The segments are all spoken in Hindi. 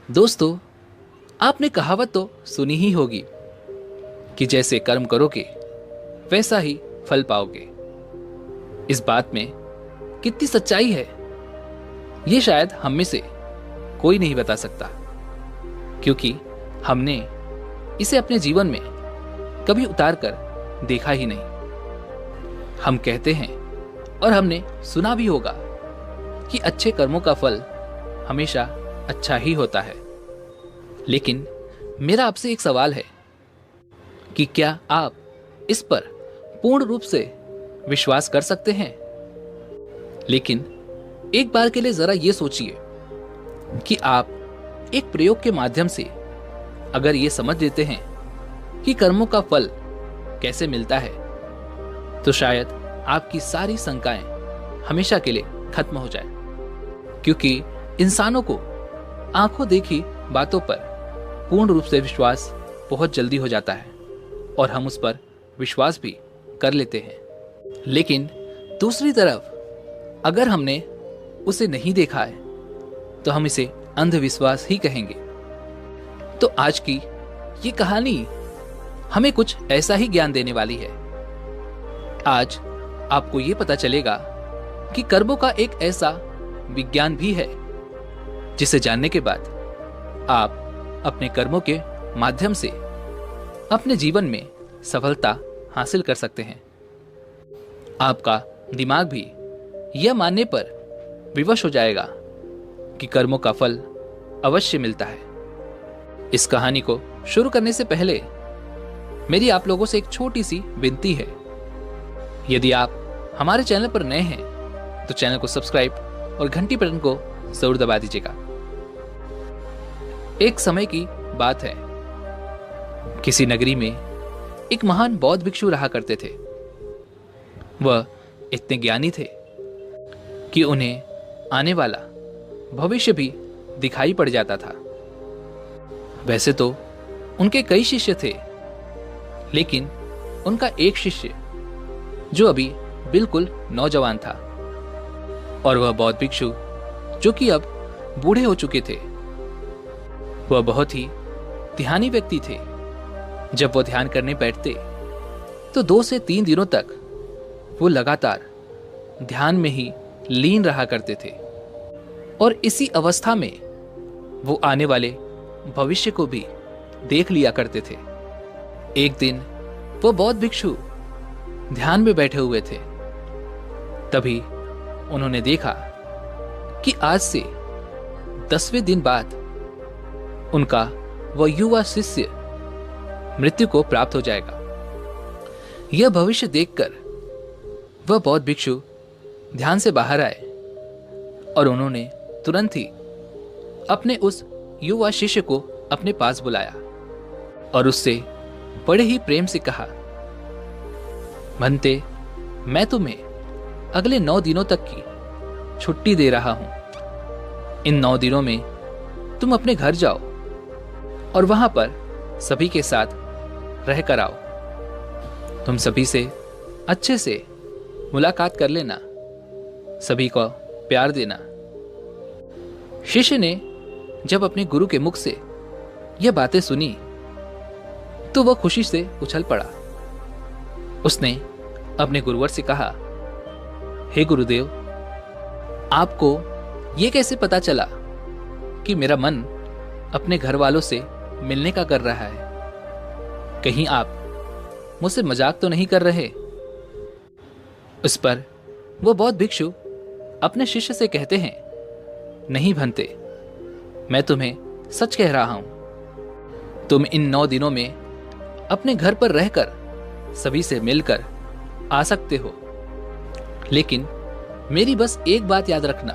दोस्तों, आपने कहावत तो सुनी ही होगी कि जैसे कर्म करोगे वैसा ही फल पाओगे। इस बात में कितनी सच्चाई है, ये शायद हम में से कोई नहीं बता सकता, क्योंकि हमने इसे अपने जीवन में कभी उतार कर देखा ही नहीं। हम कहते हैं और हमने सुना भी होगा कि अच्छे कर्मों का फल हमेशा अच्छा ही होता है। लेकिन मेरा आपसे एक सवाल है कि क्या आप इस पर पूर्ण रूप से विश्वास कर सकते हैं? लेकिन एक बार के लिए जरा यह सोचिए कि आप एक प्रयोग के माध्यम से अगर ये समझ लेते हैं कि कर्मों का फल कैसे मिलता है, तो शायद आपकी सारी शंकाएं हमेशा के लिए खत्म हो जाए। क्योंकि इंसानों को आंखों देखी बातों पर पूर्ण रूप से विश्वास बहुत जल्दी हो जाता है और हम उस पर विश्वास भी कर लेते हैं। लेकिन दूसरी तरफ अगर हमने उसे नहीं देखा है तो हम इसे अंधविश्वास ही कहेंगे। तो आज की ये कहानी हमें कुछ ऐसा ही ज्ञान देने वाली है। आज आपको ये पता चलेगा कि कर्मों का एक ऐसा विज्ञान भी है जिसे जानने के बाद आप अपने कर्मों के माध्यम से अपने जीवन में सफलता हासिल कर सकते हैं। आपका दिमाग भी यह मानने पर विवश हो जाएगा कि कर्मों का फल अवश्य मिलता है। इस कहानी को शुरू करने से पहले मेरी आप लोगों से एक छोटी सी विनती है। यदि आप हमारे चैनल पर नए हैं तो चैनल को सब्सक्राइब और घंटी बटन को जरूर दबा दीजिएगा। एक समय की बात है, किसी नगरी में एक महान बौद्ध भिक्षु रहा करते थे। वह इतने ज्ञानी थे कि उन्हें आने वाला भविष्य भी दिखाई पड़ जाता था। वैसे तो उनके कई शिष्य थे, लेकिन उनका एक शिष्य जो अभी बिल्कुल नौजवान था, और वह बौद्ध भिक्षु जो कि अब बूढ़े हो चुके थे। वह बहुत ही ध्यानी व्यक्ति थे। जब वो ध्यान करने बैठते तो 2 से 3 दिनों तक वो लगातार ध्यान में ही लीन रहा करते थे, और इसी अवस्था में वो आने वाले भविष्य को भी देख लिया करते थे। एक दिन वो बौद्ध भिक्षु ध्यान में बैठे हुए थे। तभी उन्होंने देखा कि आज से 10वें दिन बाद उनका वह युवा शिष्य मृत्यु को प्राप्त हो जाएगा। यह भविष्य देखकर वह बौद्ध भिक्षु ध्यान से बाहर आए और उन्होंने तुरंत ही अपने उस युवा शिष्य को अपने पास बुलाया और उससे बड़े ही प्रेम से कहा, भंते, मैं तुम्हें अगले 9 दिनों तक की छुट्टी दे रहा हूं। इन 9 दिनों में तुम अपने घर जाओ और वहां पर सभी के साथ रह कर आओ। तुम सभी से अच्छे से मुलाकात कर लेना, सभी को प्यार देना। शिष्य ने जब अपने गुरु के मुख से यह बातें सुनी तो वह खुशी से उछल पड़ा। उसने अपने गुरुवर से कहा, हे गुरुदेव, आपको यह कैसे पता चला कि मेरा मन अपने घर वालों से मिलने का कर रहा है? कहीं आप मुझसे मजाक तो नहीं कर रहे? उस पर वह बौद्ध भिक्षु अपने शिष्य से कहते हैं, नहीं भंते, मैं तुम्हें सच कह रहा हूं। तुम इन 9 दिनों में अपने घर पर रहकर सभी से मिलकर आ सकते हो, लेकिन मेरी बस एक बात याद रखना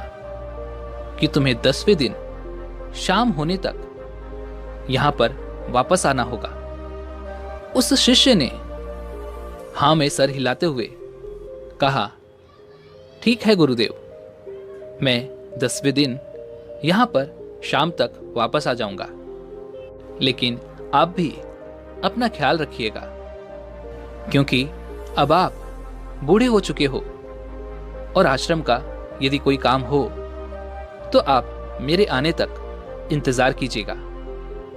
कि तुम्हें 10वें दिन शाम होने तक यहां पर वापस आना होगा। उस शिष्य ने हां में सर हिलाते हुए कहा, ठीक है गुरुदेव, मैं 10वें दिन यहां पर शाम तक वापस आ जाऊंगा, लेकिन आप भी अपना ख्याल रखिएगा, क्योंकि अब आप बूढ़े हो चुके हो और आश्रम का यदि कोई काम हो तो आप मेरे आने तक इंतजार कीजिएगा,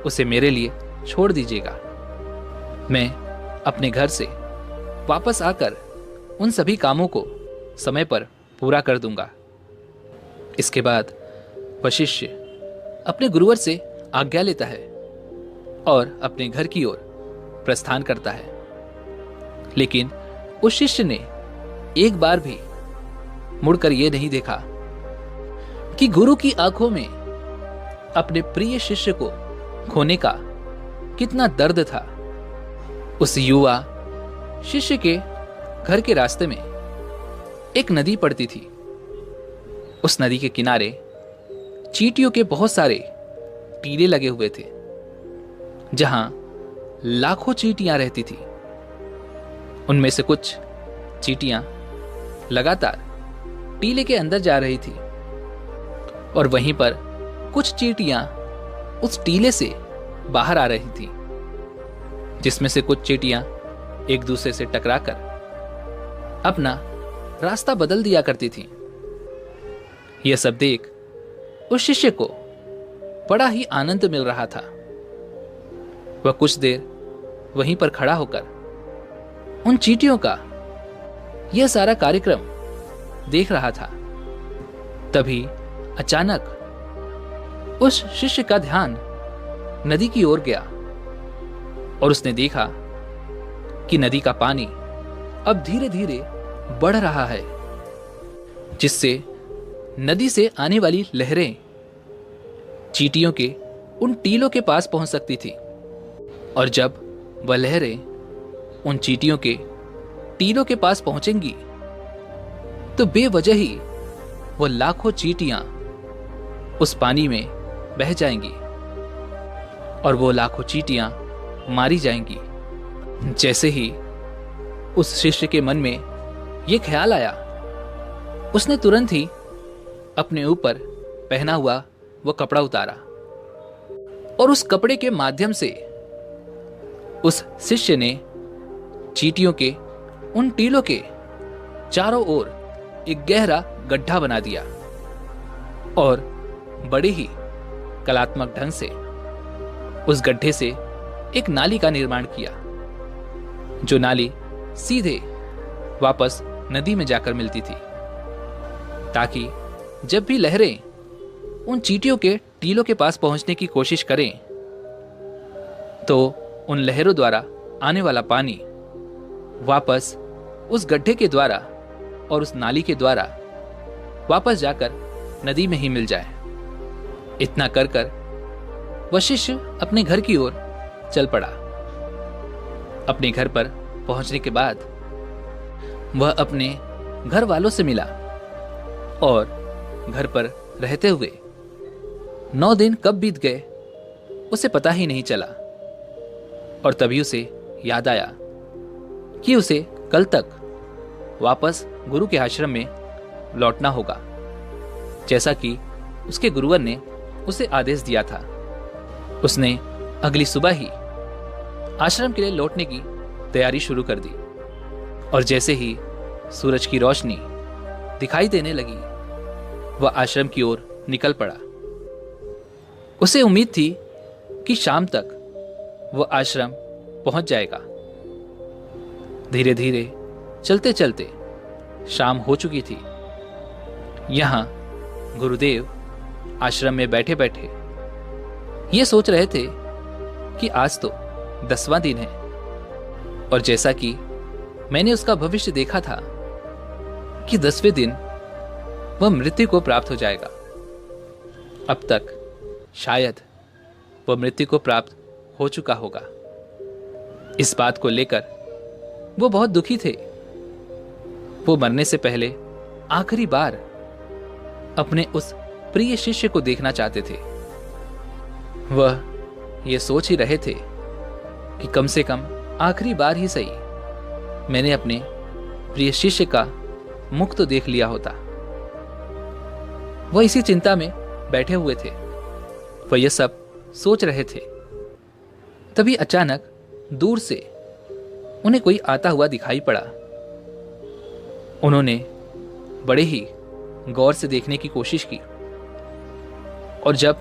उसे मेरे लिए छोड़ दीजिएगा। मैं अपने घर से वापस आकर उन सभी कामों को समय पर पूरा कर दूंगा। इसके बाद वह शिष्य अपने गुरुवर से आज्ञा लेता है और अपने घर की ओर प्रस्थान करता है। लेकिन उस शिष्य ने एक बार भी मुड़कर यह नहीं देखा कि गुरु की आंखों में अपने प्रिय शिष्य को खोने का कितना दर्द था। उस युवा शिष्य के घर के रास्ते में एक नदी पड़ती थी। उस नदी के किनारे चींटियों के बहुत सारे टीले लगे हुए थे, जहां लाखों चींटियां रहती थी। उनमें से कुछ चींटियां लगातार टीले के अंदर जा रही थी और वहीं पर कुछ चींटियां उस टीले से बाहर आ रही थी, जिसमें से कुछ चींटियां एक दूसरे से टकराकर अपना रास्ता बदल दिया करती थी। यह सब देख उस शिष्य को बड़ा ही आनंद मिल रहा था। वह कुछ देर वहीं पर खड़ा होकर उन चींटियों का यह सारा कार्यक्रम देख रहा था। तभी अचानक उस शिष्य का ध्यान नदी की ओर गया और उसने देखा कि नदी का पानी अब धीरे धीरे बढ़ रहा है, जिससे नदी से आने वाली लहरें चींटियों के उन टीलों के पास पहुंच सकती थी। और जब वह लहरें उन चींटियों के टीलों के पास पहुंचेंगी तो बेवजह ही वो लाखों चींटियां उस पानी में बह जाएंगी और वो लाखों चींटियां मारी जाएंगी। जैसे ही उस शिष्य के मन में यह ख्याल आया, उसने तुरंत ही अपने ऊपर पहना हुआ वह कपड़ा उतारा और उस कपड़े के माध्यम से उस शिष्य ने चींटियों के उन टीलों के चारों ओर एक गहरा गड्ढा बना दिया और बड़े ही कलात्मक ढंग से उस गड्ढे से एक नाली का निर्माण किया, जो नाली सीधे वापस नदी में जाकर मिलती थी, ताकि जब भी लहरें उन चींटियों के टीलों के पास पहुंचने की कोशिश करें तो उन लहरों द्वारा आने वाला पानी वापस उस गड्ढे के द्वारा और उस नाली के द्वारा वापस जाकर नदी में ही मिल जाए। इतना कर कर वह शिष्य अपने घर की ओर चल पड़ा। अपने घर पर पहुंचने के बाद वह अपने घर वालों से मिला और घर पर रहते हुए 9 दिन कब बीत गए उसे पता ही नहीं चला। और तभी उसे याद आया कि उसे कल तक वापस गुरु के आश्रम में लौटना होगा, जैसा कि उसके गुरुवर ने उसे आदेश दिया था। उसने अगली सुबह ही आश्रम के लिए लौटने की तैयारी शुरू कर दी और जैसे ही सूरज की रोशनी दिखाई देने लगी, वह आश्रम की ओर निकल पड़ा। उसे उम्मीद थी कि शाम तक वह आश्रम पहुंच जाएगा। धीरे धीरे चलते चलते शाम हो चुकी थी। यहां गुरुदेव आश्रम में बैठे बैठे ये सोच रहे थे कि आज तो 10वां दिन है और जैसा कि मैंने उसका भविष्य देखा था कि 10वें दिन वह मृत्यु को प्राप्त हो जाएगा। अब तक शायद वह मृत्यु को प्राप्त हो चुका होगा। इस बात को लेकर वो बहुत दुखी थे। वो मरने से पहले आखिरी बार अपने उस प्रिय शिष्य को देखना चाहते थे। वह ये सोच ही रहे थे कि कम से कम आखिरी बार ही सही मैंने अपने प्रिय शिष्य का मुख तो देख लिया होता। वह इसी चिंता में बैठे हुए थे। वह यह सब सोच रहे थे। तभी अचानक दूर से उन्हें कोई आता हुआ दिखाई पड़ा। उन्होंने बड़े ही गौर से देखने की कोशिश की और जब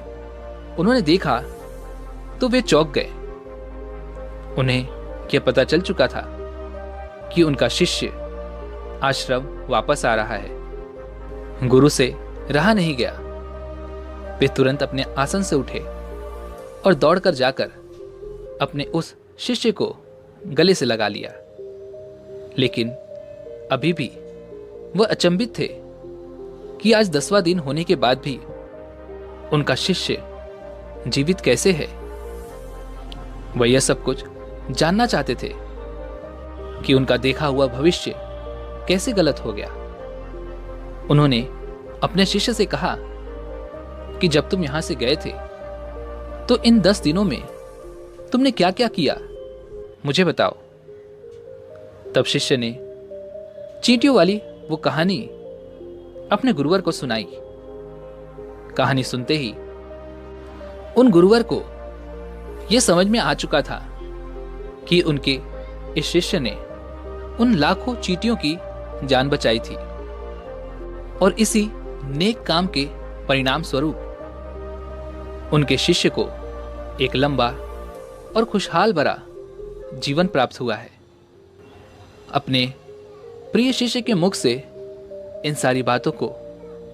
उन्होंने देखा तो वे चौंक गए। उन्हें यह पता चल चुका था कि उनका शिष्य आश्रम वापस आ रहा है। गुरु से रहा नहीं गया। वे तुरंत अपने आसन से उठे और दौड़कर जाकर अपने उस शिष्य को गले से लगा लिया। लेकिन अभी भी वह अचंभित थे कि आज 10वां दिन होने के बाद भी उनका शिष्य जीवित कैसे है। वह यह सब कुछ जानना चाहते थे कि उनका देखा हुआ भविष्य कैसे गलत हो गया। उन्होंने अपने शिष्य से कहा कि जब तुम यहां से गए थे तो इन 10 दिनों में तुमने क्या क्या किया, मुझे बताओ। तब शिष्य ने चींटियों वाली वो कहानी अपने गुरुवर को सुनाई। कहानी सुनते ही उन गुरुवर को यह समझ में आ चुका था कि उनके इस शिष्य ने उन लाखों चींटियों की जान बचाई थी और इसी नेक काम के परिणाम स्वरूप उनके शिष्य को एक लंबा और खुशहाल भरा जीवन प्राप्त हुआ है। अपने प्रिय शिष्य के मुख से इन सारी बातों को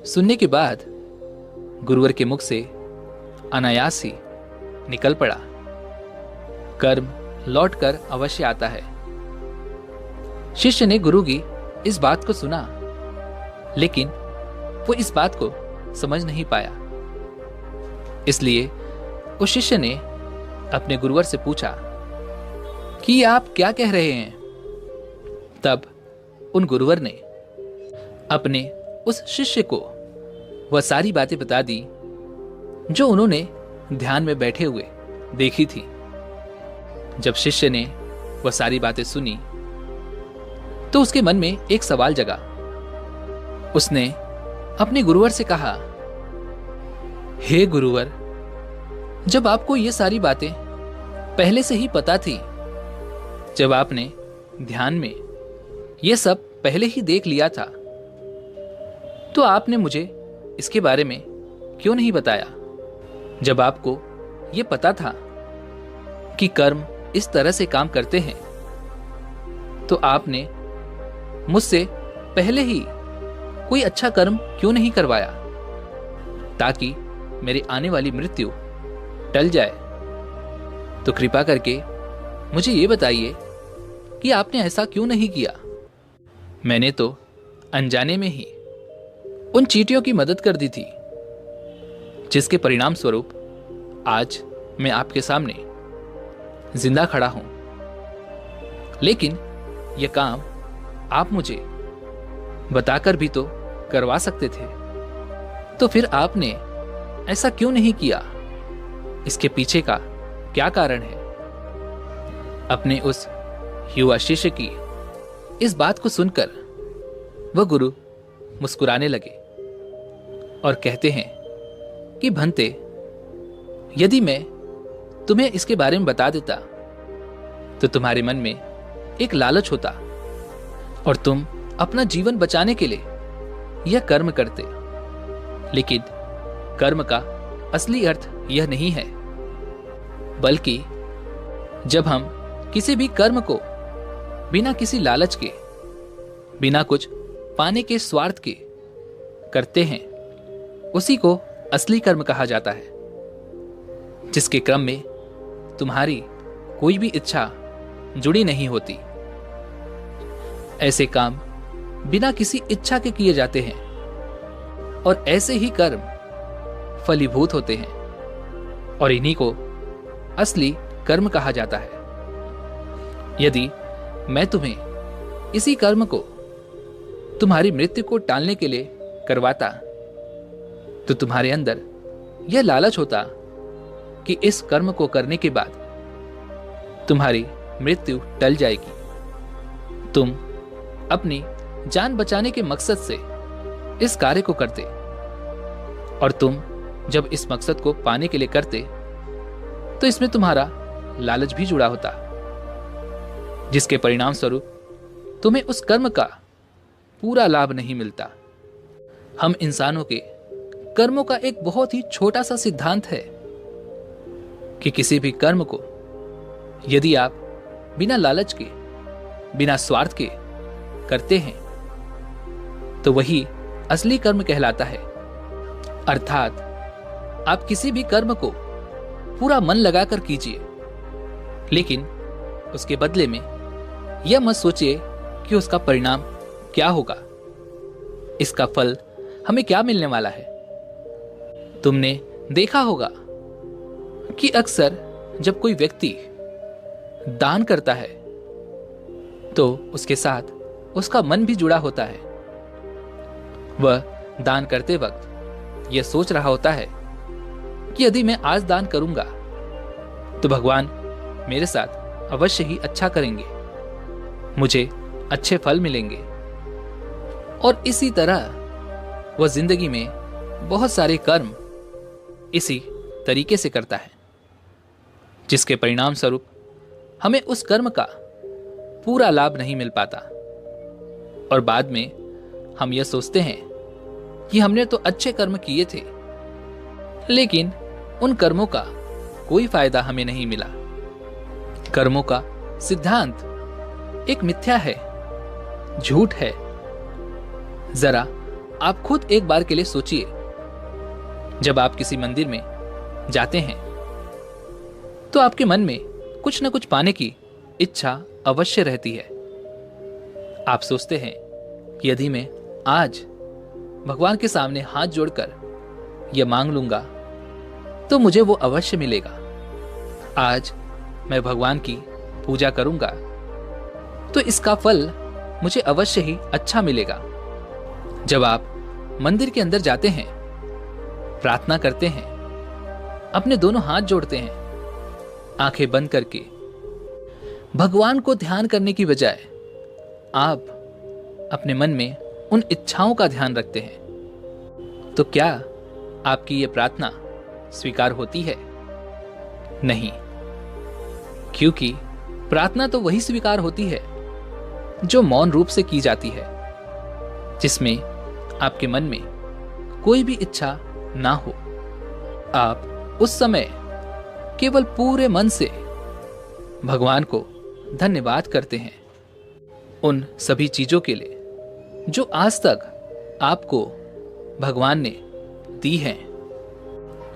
सुनने के बाद गुरुवर के मुख से अनायास ही निकल पड़ा, कर्म लौटकर अवश्य आता है। शिष्य ने गुरु की इस बात को सुना, लेकिन वो इस बात को समझ नहीं पाया। इसलिए उस शिष्य ने अपने गुरुवर से पूछा कि आप क्या कह रहे हैं। तब उन गुरुवर ने अपने उस शिष्य को वह सारी बातें बता दी जो उन्होंने ध्यान में बैठे हुए देखी थी। जब शिष्य ने वह सारी बातें सुनी तो उसके मन में एक सवाल जगा। उसने अपने गुरुवर से कहा, हे गुरुवर, जब आपको ये सारी बातें पहले से ही पता थी, जब आपने ध्यान में ये सब पहले ही देख लिया था, तो आपने मुझे इसके बारे में क्यों नहीं बताया? जब आपको ये पता था कि कर्म इस तरह से काम करते हैं, तो आपने मुझसे पहले ही कोई अच्छा कर्म क्यों नहीं करवाया, ताकि मेरी आने वाली मृत्यु टल जाए? तो कृपा करके मुझे ये बताइए कि आपने ऐसा क्यों नहीं किया। मैंने तो अनजाने में ही उन चींटियों की मदद कर दी थी, जिसके परिणाम स्वरूप आज मैं आपके सामने जिंदा खड़ा हूं। लेकिन यह काम आप मुझे बताकर भी तो करवा सकते थे, तो फिर आपने ऐसा क्यों नहीं किया? इसके पीछे का क्या कारण है? अपने उस युवा शिष्य की इस बात को सुनकर वह गुरु मुस्कुराने लगे और कहते हैं कि भंते, यदि मैं तुम्हें इसके बारे में बता देता तो तुम्हारे मन में एक लालच होता और तुम अपना जीवन बचाने के लिए यह कर्म करते। लेकिन कर्म का असली अर्थ यह नहीं है, बल्कि जब हम किसी भी कर्म को बिना किसी लालच के, बिना कुछ पाने के स्वार्थ के करते हैं, उसी को असली कर्म कहा जाता है, जिसके क्रम में तुम्हारी कोई भी इच्छा जुड़ी नहीं होती। ऐसे काम बिना किसी इच्छा के किए जाते हैं और ऐसे ही कर्म फलीभूत होते हैं और इन्हीं को असली कर्म कहा जाता है। यदि मैं तुम्हें इसी कर्म को तुम्हारी मृत्यु को टालने के लिए करवाता, तो तुम्हारे अंदर यह लालच होता कि इस कर्म को करने के बाद तुम्हारी मृत्यु टल जाएगी। तुम अपनी जान बचाने के मकसद से इस कार्य को करते, और तुम जब इस मकसद को पाने के लिए करते तो इसमें तुम्हारा लालच भी जुड़ा होता, जिसके परिणाम स्वरूप तुम्हें उस कर्म का पूरा लाभ नहीं मिलता। हम इंसानों के कर्मों का एक बहुत ही छोटा सा सिद्धांत है कि किसी भी कर्म को यदि आप बिना लालच के, बिना स्वार्थ के करते हैं तो वही असली कर्म कहलाता है। अर्थात आप किसी भी कर्म को पूरा मन लगाकर कीजिए, लेकिन उसके बदले में यह मत सोचिए कि उसका परिणाम क्या होगा, इसका फल हमें क्या मिलने वाला है। तुमने देखा होगा कि अक्सर जब कोई व्यक्ति दान करता है तो उसके साथ उसका मन भी जुड़ा होता है। वह दान करते वक्त यह सोच रहा होता है कि यदि मैं आज दान करूंगा तो भगवान मेरे साथ अवश्य ही अच्छा करेंगे, मुझे अच्छे फल मिलेंगे। और इसी तरह वह जिंदगी में बहुत सारे कर्म इसी तरीके से करता है, जिसके परिणाम स्वरूप हमें उस कर्म का पूरा लाभ नहीं मिल पाता और बाद में हम यह सोचते हैं कि हमने तो अच्छे कर्म किए थे, लेकिन उन कर्मों का कोई फायदा हमें नहीं मिला। कर्मों का सिद्धांत एक मिथ्या है, झूठ है। जरा आप खुद एक बार के लिए सोचिए, जब आप किसी मंदिर में जाते हैं तो आपके मन में कुछ न कुछ पाने की इच्छा अवश्य रहती है। आप सोचते हैं कि यदि मैं आज भगवान के सामने हाथ जोड़कर यह मांग लूंगा तो मुझे वो अवश्य मिलेगा। आज मैं भगवान की पूजा करूंगा तो इसका फल मुझे अवश्य ही अच्छा मिलेगा। जब आप मंदिर के अंदर जाते हैं, प्रार्थना करते हैं, अपने दोनों हाथ जोड़ते हैं, आंखें बंद करके भगवान को ध्यान करने की बजाय आप अपने मन में उन इच्छाओं का ध्यान रखते हैं, तो क्या आपकी यह प्रार्थना स्वीकार होती है? नहीं, क्योंकि प्रार्थना तो वही स्वीकार होती है जो मौन रूप से की जाती है, जिसमें आपके मन में कोई भी इच्छा ना हो। आप उस समय केवल पूरे मन से भगवान को धन्यवाद करते हैं उन सभी चीजों के लिए जो आज तक आपको भगवान ने दी हैं,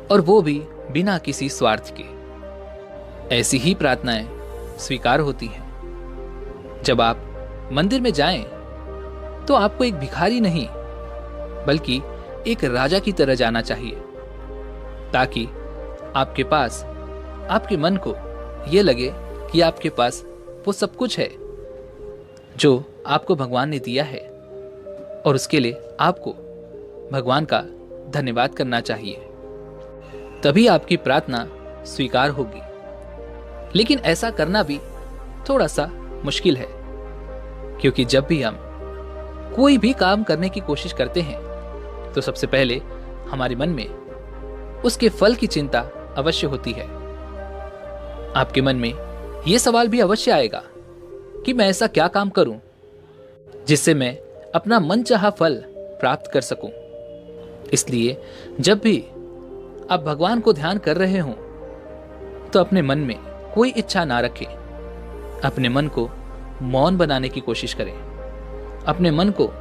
और वो भी बिना किसी स्वार्थ के। ऐसी ही प्रार्थनाएं स्वीकार होती हैं। जब आप मंदिर में जाएं तो आपको एक भिखारी नहीं बल्कि एक राजा की तरह जाना चाहिए, ताकि आपके पास, आपके मन को यह लगे कि आपके पास वो सब कुछ है जो आपको भगवान ने दिया है, और उसके लिए आपको भगवान का धन्यवाद करना चाहिए। तभी आपकी प्रार्थना स्वीकार होगी। लेकिन ऐसा करना भी थोड़ा सा मुश्किल है, क्योंकि जब भी हम कोई भी काम करने की कोशिश करते हैं तो सबसे पहले हमारे मन में उसके फल की चिंता अवश्य होती है। आपके मन में यह सवाल भी अवश्य आएगा कि मैं ऐसा क्या काम करूं जिससे मैं अपना मनचाहा फल प्राप्त कर सकूं। इसलिए जब भी आप भगवान को ध्यान कर रहे हों तो अपने मन में कोई इच्छा ना रखें। अपने मन को मौन बनाने की कोशिश करें, अपने मन को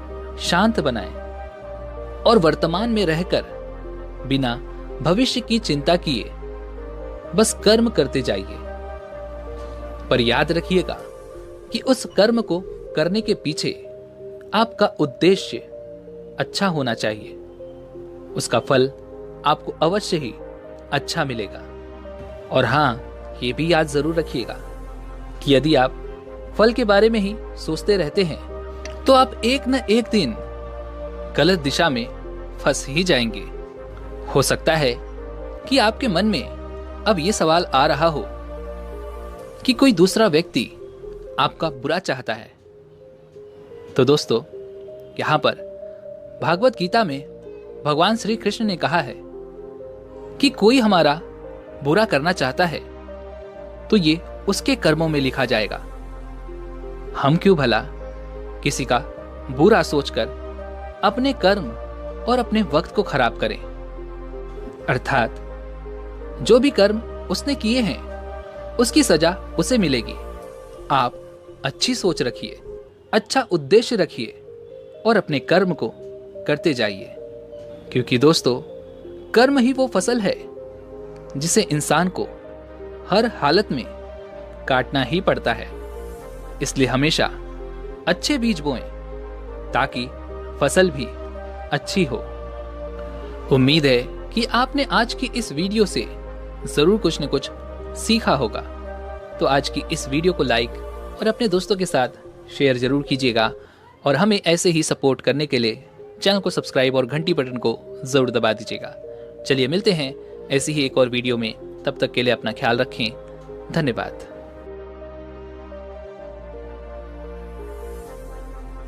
शांत बनाएं और वर्तमान में रहकर बिना भविष्य की चिंता किए बस कर्म करते जाइए। पर याद रखिएगा कि उस कर्म को करने के पीछे आपका उद्देश्य अच्छा होना चाहिए। उसका फल आपको अवश्य ही अच्छा मिलेगा। और हाँ, ये भी याद जरूर रखिएगा कि यदि आप फल के बारे में ही सोचते रहते हैं तो आप एक न एक दिन गलत दिशा में फंस ही जाएंगे। हो सकता है कि आपके मन में अब यह सवाल आ रहा हो कि कोई दूसरा व्यक्ति आपका बुरा चाहता है। तो दोस्तों, यहां पर भागवत गीता में भगवान श्री कृष्ण ने कहा है कि कोई हमारा बुरा करना चाहता है तो ये उसके कर्मों में लिखा जाएगा। हम क्यों भला किसी का बुरा सोचकर अपने कर्म और अपने वक्त को खराब करें। अर्थात जो भी कर्म उसने किए हैं उसकी सजा उसे मिलेगी। आप अच्छी सोच रखिए, अच्छा उद्देश्य रखिए और अपने कर्म को करते जाइए, क्योंकि दोस्तों कर्म ही वो फसल है जिसे इंसान को हर हालत में काटना ही पड़ता है। इसलिए हमेशा अच्छे बीज बोएं ताकि फसल भी अच्छी हो। उम्मीद है कि आपने आज की इस वीडियो से जरूर कुछ न कुछ सीखा होगा। तो आज की इस वीडियो को लाइक और अपने दोस्तों के साथ शेयर जरूर कीजिएगा और हमें ऐसे ही सपोर्ट करने के लिए चैनल को सब्सक्राइब और घंटी बटन को जरूर दबा दीजिएगा। चलिए मिलते हैं ऐसी ही एक और वीडियो में, तब तक के लिए अपना ख्याल रखें। धन्यवाद।